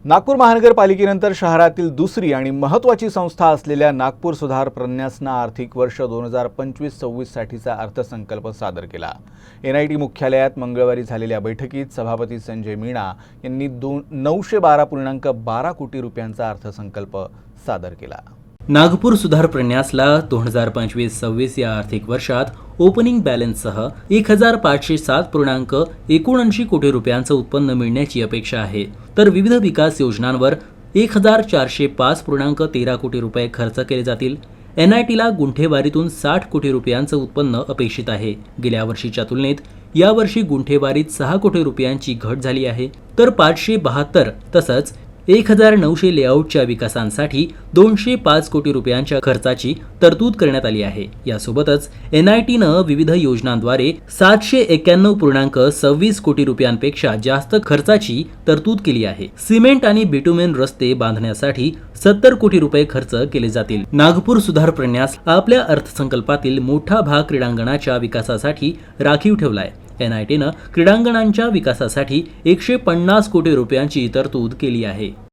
नागपूर महानगरपालिकेनंतर शहरातील दुसरी आणि महत्त्वाची संस्था असलेल्या नागपूर सुधार प्रन्यासनं आर्थिक वर्ष 2025-26 साठीचा अर्थसंकल्प सादर केला। NIT मुख्यालयात मंगळवारी झालेल्या बैठकीत सभापती संजय मीणा यांनी 912.12 कोटी रुपयांचा अर्थसंकल्प सादर केला। नागपूर सुधार प्रन्यासला 2025-26 या आर्थिक वर्षात ओपनिंग बॅलन्ससह 1507.79 कोटी रुपयांचं उत्पन्न मिळण्याची अपेक्षा आहे, तर विविध विकास योजनांवर 1405.13 कोटी रुपये खर्च केले जातील। NITला गुंठेवारीतून 60 कोटी रुपयांचं उत्पन्न अपेक्षित आहे। गेल्या वर्षीच्या तुलनेत यावर्षी गुंठेवारीत 6 कोटी रुपयांची घट झाली आहे, तर 572 तसंच 1900 लेआउटच्या विकासांसाठी 205 कोटी रुपयांच्या खर्चाची तरतूद करण्यात आली आहे। यासोबतच NITनं विविध योजनांद्वारे 791.26 कोटी रुपयांपेक्षा जास्त खर्चाची तरतूद केली आहे। सिमेंट आणि बिटुमेन रस्ते बांधण्यासाठी 70 कोटी रुपये खर्च केले जातील। नागपूर सुधार प्रन्यास आपल्या अर्थसंकल्पातील मोठा भाग क्रीडांगणाच्या विकासासाठी राखीव ठेवलाय। NITनं क्रीडांगणांच्या विकासासाठी 150 कोटी रुपयांची तरतूद केली आहे।